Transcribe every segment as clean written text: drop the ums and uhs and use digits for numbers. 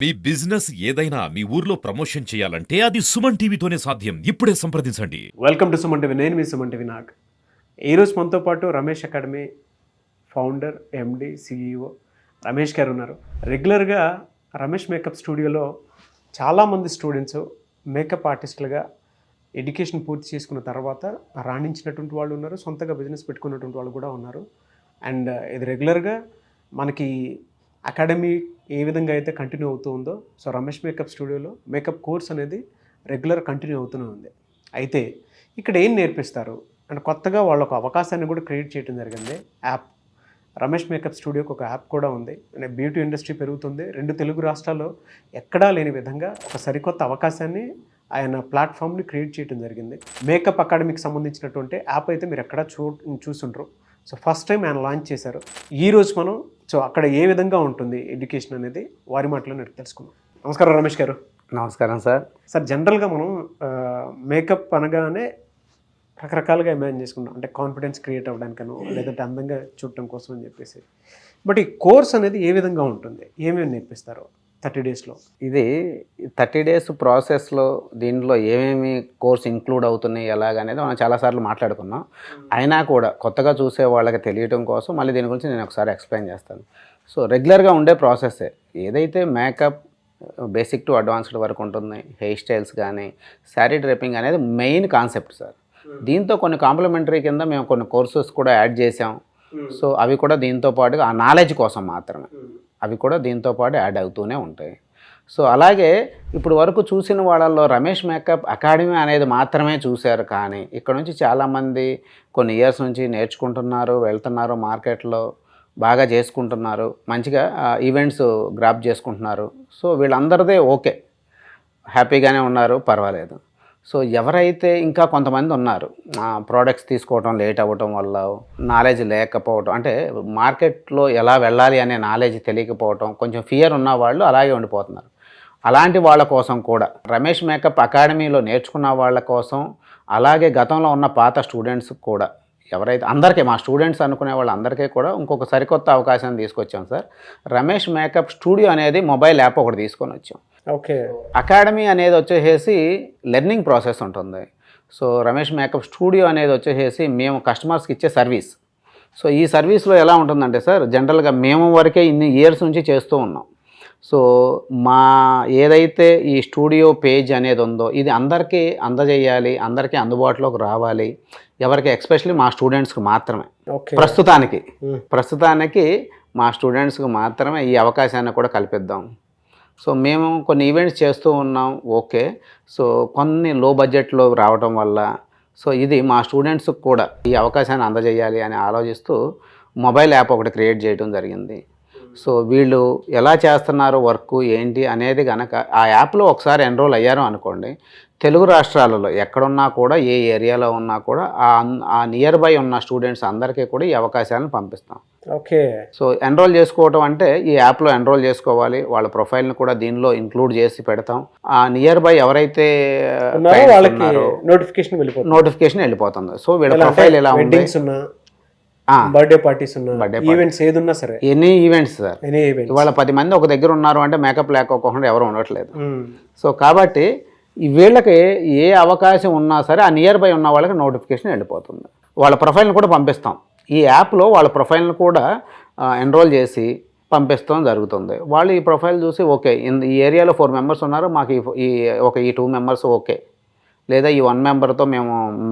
మీ business ఏదైనా మీ ఊర్లో promotion చేయాలంటే అది సుమన్ టీవీతోనే సాధ్యం. ఇప్పుడే సంప్రదించండి. Welcome to Suman TV. నేను మీ సుమన్ టీవీ నాగ్. ఈరోజు మనతో పాటు రమేష్ అకాడమీ ఫౌండర్, ఎండి, సిఇఓ రమేష్ గారు ఉన్నారు. రెగ్యులర్గా రమేష్ మేకప్ స్టూడియోలో చాలామంది స్టూడెంట్స్ మేకప్ ఆర్టిస్టులుగా ఎడ్యుకేషన్ పూర్తి చేసుకున్న తర్వాత రాణించినటువంటి వాళ్ళు ఉన్నారు, సొంతగా బిజినెస్ పెట్టుకున్నటువంటి వాళ్ళు కూడా ఉన్నారు. అండ్ ఇది రెగ్యులర్గా మనకి అకాడమీ ఏ విధంగా అయితే కంటిన్యూ అవుతూ ఉందో, సో రమేష్ మేకప్ స్టూడియోలో మేకప్ కోర్స్ అనేది రెగ్యులర్ కంటిన్యూ అవుతూనే ఉంది. అయితే ఇక్కడ ఏం నేర్పిస్తారు అండ్ కొత్తగా వాళ్ళ ఒక అవకాశాన్ని కూడా క్రియేట్ చేయడం జరిగింది. యాప్ రమేష్ మేకప్ స్టూడియోకి ఒక యాప్ కూడా ఉంది. అంటే బ్యూటీ ఇండస్ట్రీ పెరుగుతుంది. 2 తెలుగు రాష్ట్రాల్లో ఎక్కడా లేని విధంగా ఒక సరికొత్త అవకాశాన్ని ఆయన ప్లాట్ఫామ్ని క్రియేట్ చేయడం జరిగింది. మేకప్ అకాడమీకి సంబంధించినటువంటి యాప్ అయితే మీరు ఎక్కడా చూసుంటారు. సో ఫస్ట్ టైం ఆయన లాంచ్ చేశారు. ఈరోజు మనం అక్కడ ఏ విధంగా ఉంటుంది ఎడ్యుకేషన్ అనేది వారి మాటలో తెలుసుకుందాం. నమస్కారం రమేష్ గారు. నమస్కారం సార్. జనరల్గా మనం మేకప్ అనగానే రకరకాలుగా ఇమాజిన్ చేసుకుంటాం. అంటే కాన్ఫిడెన్స్ క్రియేట్ అవ్వడానికనో లేదంటే అందంగా చూడటం కోసం అని చెప్పేసి. బట్ ఈ కోర్స్ అనేది ఏ విధంగా ఉంటుంది, ఏమేమి నేర్పిస్తారు 30 డేస్లో? ఇది 30 డేస్ ప్రాసెస్లో దీనిలో ఏమేమి కోర్స్ ఇంక్లూడ్ అవుతున్నాయి ఎలాగనేది మనం చాలాసార్లు మాట్లాడుకున్నాం. అయినా కూడా కొత్తగా చూసే వాళ్ళకి తెలియటం కోసం మళ్ళీ దీని గురించి నేను ఒకసారి ఎక్స్ప్లెయిన్ చేస్తాను. సో రెగ్యులర్గా ఉండే ప్రాసెస్సే ఏదైతే మేకప్ బేసిక్ టు అడ్వాన్స్డ్ వరకు ఉంటుంది. హెయిర్ స్టైల్స్ కానీ శారీ డ్రేపింగ్ అనేది మెయిన్ కాన్సెప్ట్ సార్. దీంతో కొన్ని కాంప్లిమెంటరీ కింద మేము కొన్ని కోర్సెస్ కూడా యాడ్ చేసాం. సో అవి కూడా దీంతో పాటుగా ఆ నాలెడ్జ్ కోసం మాత్రమే, అవి కూడా దీంతో పాటు యాడ్ అవుతూనే ఉంటాయి. సో అలాగే ఇప్పుడు వరకు చూసిన వాళ్ళల్లో రమేష్ మేకప్ అకాడమీ అనేది మాత్రమే చూశారు. కానీ ఇక్కడ నుంచి చాలామంది కొన్ని ఇయర్స్ నుంచి నేర్చుకుంటున్నారు, వెళ్తున్నారు, మార్కెట్లో బాగా చేసుకుంటున్నారు, మంచిగా ఈవెంట్స్ గ్రాప్ చేసుకుంటున్నారు. సో వీళ్ళందరిదే ఓకే, హ్యాపీగానే ఉన్నారు, పర్వాలేదు. సో ఎవరైతే ఇంకా కొంతమంది ఉన్నారు ప్రోడక్ట్స్ తీసుకోవటం లేట్ అవ్వటం వల్ల, నాలెడ్జ్ లేకపోవటం, అంటే మార్కెట్లో ఎలా వెళ్ళాలి అనే నాలెడ్జ్ తెలియకపోవటం, కొంచెం ఫియర్ ఉన్న వాళ్ళు అలాగే ఉండిపోతున్నారు. అలాంటి వాళ్ళ కోసం కూడా రమేష్ మేకప్ అకాడమీలో నేర్చుకున్న వాళ్ళ కోసం, అలాగే గతంలో ఉన్న పాత స్టూడెంట్స్ కూడా ఎవరైతే అందరికీ మా స్టూడెంట్స్ అనుకునే వాళ్ళందరికీ కూడా ఇంకొక సరికొత్త అవకాశాన్ని తీసుకొచ్చాం సార్. రమేష్ మేకప్ స్టూడియో అనేది మొబైల్ యాప్ ఒకటి తీసుకొని వచ్చాం. ఓకే. అకాడమీ అనేది వచ్చేసి లెర్నింగ్ ప్రాసెస్ ఉంటుంది. సో రమేష్ మేకప్ స్టూడియో అనేది వచ్చేసి మేము కస్టమర్స్కి ఇచ్చే సర్వీస్. సో ఈ సర్వీస్లో ఎలా ఉంటుందంటే సార్, జనరల్గా మేము వరకే ఇన్ని ఇయర్స్ నుంచి చేస్తూ ఉన్నాం. సో మా ఏదైతే ఈ స్టూడియో పేజ్ అనేది ఉందో ఇది అందరికీ అందజేయాలి, అందరికీ అందుబాటులోకి రావాలి. ఎవరికి, ఎస్పెషల్లీ మా స్టూడెంట్స్కి మాత్రమే. ప్రస్తుతానికి మా స్టూడెంట్స్కి మాత్రమే ఈ అవకాశాన్ని కూడా కల్పిద్దాం. సో మేము కొన్ని ఈవెంట్స్ చేస్తూ ఉన్నాం, ఓకే. సో కొన్ని లో బడ్జెట్లో రావటం వల్ల సో ఇది మా స్టూడెంట్స్కి కూడా ఈ అవకాశాన్ని అందజేయాలి అని ఆలోచిస్తూ మొబైల్ యాప్ ఒకటి క్రియేట్ చేయడం జరిగింది. సో వీళ్ళు ఎలా చేస్తున్నారు వర్క్ ఏంటి అనేది కనుక ఆ యాప్లో ఒకసారి ఎన్రోల్ అయ్యారు అనుకోండి, తెలుగు రాష్ట్రాలలో ఎక్కడున్నా కూడా, ఏ ఏరియాలో ఉన్నా కూడా ఆ నియర్ బై ఉన్న స్టూడెంట్స్ అందరికీ కూడా ఈ అవకాశాలను పంపిస్తాం. ఓకే. సో ఎన్రోల్ చేసుకోవటం అంటే ఈ యాప్లో ఎన్రోల్ చేసుకోవాలి, వాళ్ళ ప్రొఫైల్ని కూడా దీనిలో ఇంక్లూడ్ చేసి పెడతాం. ఆ నియర్ బై ఎవరైతే నోటిఫికేషన్ వెళ్ళిపోతుంది. సో వీళ్ళ ప్రొఫైల్ ఎలా ఉంది, బర్త్డే పార్టీస్ ఈవెంట్స్ ఏదున్నా సరే, ఎనీ ఈవెంట్స్ సార్. ఇవాళ 10 మంది ఒక దగ్గర ఉన్నారు అంటే మేకప్ లేకపోకుండా ఎవరు ఉండట్లేదు. సో కాబట్టి వీళ్ళకి ఏ అవకాశం ఉన్నా సరే ఆ నియర్ బై ఉన్న వాళ్ళకి నోటిఫికేషన్ వెళ్ళిపోతుంది. వాళ్ళ ప్రొఫైల్ని కూడా పంపిస్తాం. ఈ యాప్లో వాళ్ళ ప్రొఫైల్ని కూడా ఎన్రోల్ చేసి పంపిస్తాం జరుగుతుంది. వాళ్ళు ఈ ప్రొఫైల్ చూసి ఓకే, ఈ ఏరియాలో 4 మెంబర్స్ ఉన్నారు, మాకు ఈ 2 మెంబర్స్ ఓకే, లేదా ఈ 1 మెంబర్తో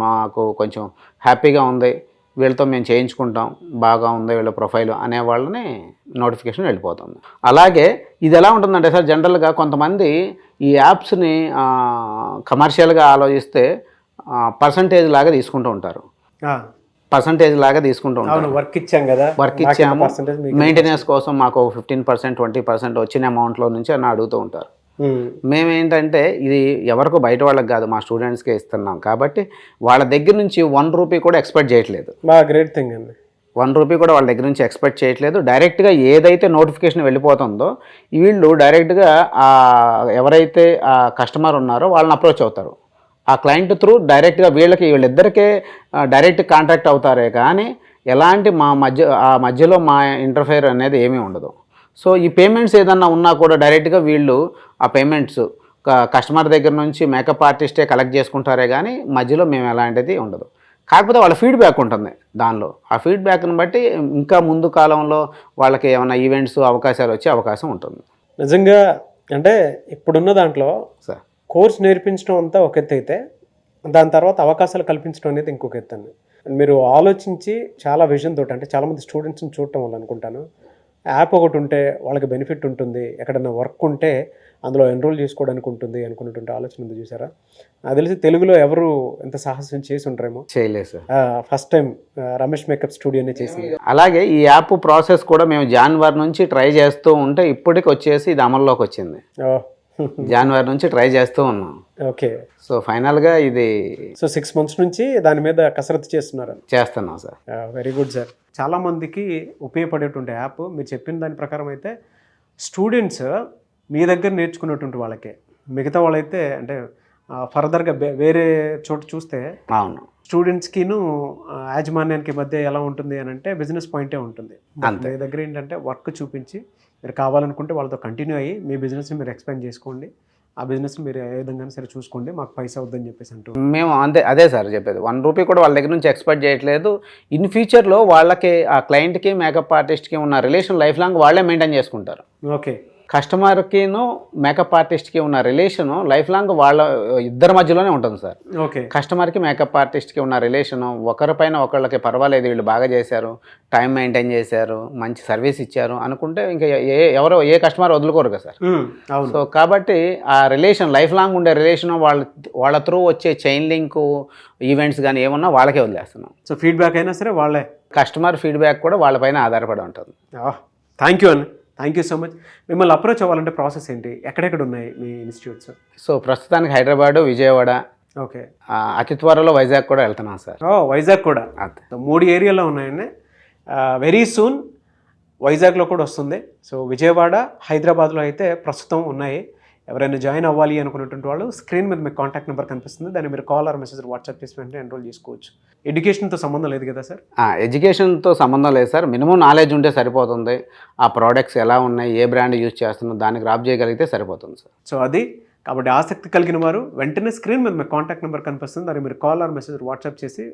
మాకు కొంచెం హ్యాపీగా ఉంది, వీళ్ళతో మేము చేయించుకుంటాం, బాగా ఉంది వీళ్ళ ప్రొఫైల్ అనే వాళ్ళని నోటిఫికేషన్ వెళ్ళిపోతుంది. అలాగే ఇది ఎలా ఉంటుందంటే సార్, జనరల్గా కొంతమంది ఈ యాప్స్ని కమర్షియల్గా ఆలోచిస్తే పర్సంటేజ్ లాగా తీసుకుంటూ ఉంటారు. వర్క్ ఇచ్చాము, మెయింటెనెన్స్ కోసం మాకు 15%, 20% వచ్చిన అమౌంట్లో నుంచి అని అడుగుతూ ఉంటారు. మేమేంటంటే ఇది ఎవరికో బయట వాళ్ళకి కాదు, మా స్టూడెంట్స్కే ఇస్తున్నాం కాబట్టి వాళ్ళ దగ్గర నుంచి 1 రూపీ కూడా ఎక్స్పెక్ట్ చేయట్లేదు. గ్రేట్ థింగ్ అండి. 1 రూపీ కూడా వాళ్ళ దగ్గర నుంచి ఎక్స్పెక్ట్ చేయట్లేదు. డైరెక్ట్గా ఏదైతే నోటిఫికేషన్ వెళ్ళిపోతుందో వీళ్ళు డైరెక్ట్గా ఎవరైతే ఆ కస్టమర్ ఉన్నారో వాళ్ళని అప్రోచ్ అవుతారు. ఆ క్లయింట్ త్రూ డైరెక్ట్గా వీళ్ళిద్దరికే డైరెక్ట్ కాంటాక్ట్ అవుతారే కానీ ఎలాంటి మధ్యలో మా ఇంటర్ఫేర్ అనేది ఏమీ ఉండదు. సో ఈ పేమెంట్స్ ఏదన్నా ఉన్నా కూడా డైరెక్ట్గా వీళ్ళు ఆ పేమెంట్స్ కస్టమర్ దగ్గర నుంచి మేకప్ ఆర్టిస్టే కలెక్ట్ చేసుకుంటారే కానీ మధ్యలో మేము ఎలాంటిది ఉండదు. కాకపోతే వాళ్ళ ఫీడ్బ్యాక్ ఉంటుంది దానిలో. ఆ ఫీడ్బ్యాక్ని బట్టి ఇంకా ముందు కాలంలో వాళ్ళకి ఏమైనా ఈవెంట్స్ అవకాశాలు వచ్చే అవకాశం ఉంటుంది. నిజంగా అంటే ఇప్పుడున్న దాంట్లో సార్ కోర్స్ నేర్పించడం అంతా ఒక ఎత్తు అయితే దాని తర్వాత అవకాశాలు కల్పించడం అనేది ఇంకొక ఎత్తు అండి. మీరు ఆలోచించి చాలా విజన్ తోటి, అంటే చాలామంది స్టూడెంట్స్ని చూడటం వల్ల అనుకుంటాను, యాప్ ఒకటి ఉంటే వాళ్ళకి బెనిఫిట్ ఉంటుంది, ఎక్కడన్నా వర్క్ ఉంటే అందులో ఎన్రోల్ చేసుకోవడానికి ఉంటుంది అనుకున్నటువంటి ఆలోచన ఉంది చూసారా. నాకు తెలిసి తెలుగులో ఎవరు ఎంత సాహసం చేసి ఉంటారేమో. చేయలేదు sir. First time Ramesh makeup స్టూడియోనే చేసింది. అలాగే ఈ యాప్ ప్రాసెస్ కూడా మేము జనవరి నుంచి ట్రై చేస్తూ ఉంటే ఇప్పటికి వచ్చేసి ఇది అమల్లోకి వచ్చింది. జనవరి నుంచి ట్రై చేస్తూ ఉన్నాం. ఓకే. సో ఫైనల్గా ఇది సో 6 months నుంచి దాని మీద కసరత్తు చేస్తున్నాం సార్. Very good sir. చాలామందికి ఉపయోగపడేటువంటి యాప్ మీరు చెప్పిన దాని ప్రకారం అయితే స్టూడెంట్స్ మీ దగ్గర నేర్చుకున్నటువంటి వాళ్ళకే, మిగతా వాళ్ళైతే అంటే ఫర్దర్గా వేరే చోట చూస్తే అవును స్టూడెంట్స్కిను యాజమాన్యానికి మధ్య ఎలా ఉంటుంది అని అంటే బిజినెస్ పాయింటే ఉంటుంది. అంతే. మీ దగ్గర ఏంటంటే వర్క్ చూపించి మీరు కావాలనుకుంటే వాళ్ళతో కంటిన్యూ అయ్యి మీ బిజినెస్ని మీరు ఎక్స్పాండ్ చేసుకోండి, ఆ బిజినెస్ని మీరు ఏ విధంగా సరే చూసుకోండి, మాకు పైసా వద్దని చెప్పేసి అంటూ మేము అదే సార్ చెప్పేది. 1 రూపీ కూడా వాళ్ళ దగ్గర నుంచి ఎక్స్పెక్ట్ చేయట్లేదు. ఇన్ ఫ్యూచర్లో వాళ్ళకి ఆ క్లయింట్కి మేకప్ ఆర్టిస్ట్కి ఉన్న రిలేషన్ లైఫ్ లాంగ్ వాళ్ళే మెయింటైన్ చేసుకుంటారు. ఓకే. కస్టమర్కిను మేకప్ ఆర్టిస్ట్కి ఉన్న రిలేషను లైఫ్ లాంగ్ వాళ్ళ ఇద్దరి మధ్యలోనే ఉంటుంది సార్. ఓకే. కస్టమర్కి మేకప్ ఆర్టిస్ట్కి ఉన్న రిలేషను ఒకరిపైన ఒకళ్ళకి పర్వాలేదు, వీళ్ళు బాగా చేశారు, టైం మెయింటైన్ చేశారు, మంచి సర్వీస్ ఇచ్చారు అనుకుంటే ఇంకా ఏ కస్టమర్ వదులుకోరు కదా సార్. సో కాబట్టి ఆ రిలేషన్ లైఫ్ లాంగ్ ఉండే రిలేషన్ వాళ్ళ త్రూ వచ్చే చైన్ లింక్ ఈవెంట్స్ కానీ ఏమన్నా వాళ్ళకే వదిలేస్తున్నాం. సో ఫీడ్బ్యాక్ అయినా సరే వాళ్ళే, కస్టమర్ ఫీడ్బ్యాక్ కూడా వాళ్ళపైన ఆధారపడి ఉంటుంది. థ్యాంక్ యూ అన్న, థ్యాంక్ యూ సో మచ్. మిమ్మల్ని అప్రోచ్ అవ్వాలంటే ప్రాసెస్ ఏంటి, ఎక్కడెక్కడ ఉన్నాయి మీ ఇన్స్టిట్యూట్స్? సో ప్రస్తుతానికి హైదరాబాదు, విజయవాడ, ఓకే, అతి త్వరలో వైజాగ్ కూడా వెళ్తున్నాం సార్. వైజాగ్ కూడా. అదే 3 ఏరియాలో ఉన్నాయండి. వెరీ సూన్ వైజాగ్లో కూడా వస్తుంది. సో విజయవాడ, హైదరాబాద్లో అయితే ప్రస్తుతం ఉన్నాయి. ఎవరైనా జాయిన్ అవ్వాలి అనుకున్నటువంటి వాళ్ళు స్క్రీన్ మీద మీకు కాంటాక్ట్ నెంబర్ కనిపిస్తుంది, దాన్ని మీరు కాల్ ఆర్ మెసేజ్ వాట్సాప్ చేసి వెంటనే ఎన్రోల్ చేసుకోవచ్చు. ఎడ్యుకేషన్తో సంబంధం లేదు కదా సార్? ఎడ్యుకేషన్తో సంబంధం లేదు సార్. మినిమం నాలెడ్జ్ ఉంటే సరిపోతుంది. ఆ ప్రోడక్ట్స్ ఎలా ఉన్నాయి, ఏ బ్రాండ్ యూజ్ చేస్తున్నాం దానికి గ్రాప్ చేయగలిగితే సరిపోతుంది సార్. సో అది కాబట్టి ఆసక్తి కలిగిన వారు వెంటనే స్క్రీన్ మీద మీకు కాంటాక్ట్ నెంబర్ కనిపిస్తుంది, దాన్ని మీరు కాల్ ఆర్ మెసేజ్ వాట్సాప్ చేసి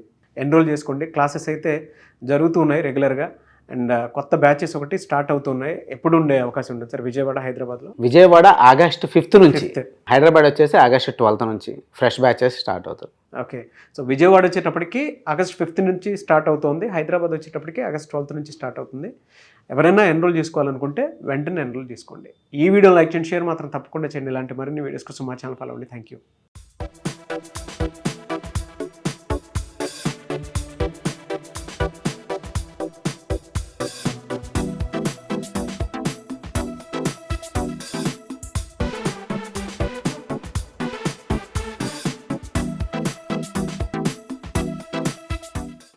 ఎన్రోల్ చేసుకోండి. క్లాసెస్ అయితే జరుగుతూ ఉన్నాయి రెగ్యులర్గా, అండ్ కొత్త బ్యాచెస్ ఒకటి స్టార్ట్ అవుతున్నాయి. ఎప్పుడు ఉండే అవకాశం ఉంటుంది సార్ విజయవాడ, హైదరాబాద్లో? విజయవాడ ఆగస్ట్ 5th నుంచి, హైదరాబాద్ వచ్చేసి ఆగస్ట్ 12th నుంచి ఫ్రెష్ బ్యాచెస్ స్టార్ట్ అవుతుంది. ఓకే. సో విజయవాడ వచ్చేటప్పటికి ఆగస్ట్ 5th నుంచి స్టార్ట్ అవుతుంది, హైదరాబాద్ వచ్చేటప్పటికి ఆగస్ట్ 12th నుంచి స్టార్ట్ అవుతుంది. ఎవరైనా ఎన్రోల్ చేసుకోవాలనుకుంటే వెంటనే ఎన్రోల్ చేసుకోండి. ఈ వీడియో లైక్ చేయండి, షేర్ మాత్రం తప్పకుండా చేయండి. ఇలాంటి మరిన్ని వీడియోస్ కోసం మా ఛానల్ ఫాలో అవ్వండి. Thank you.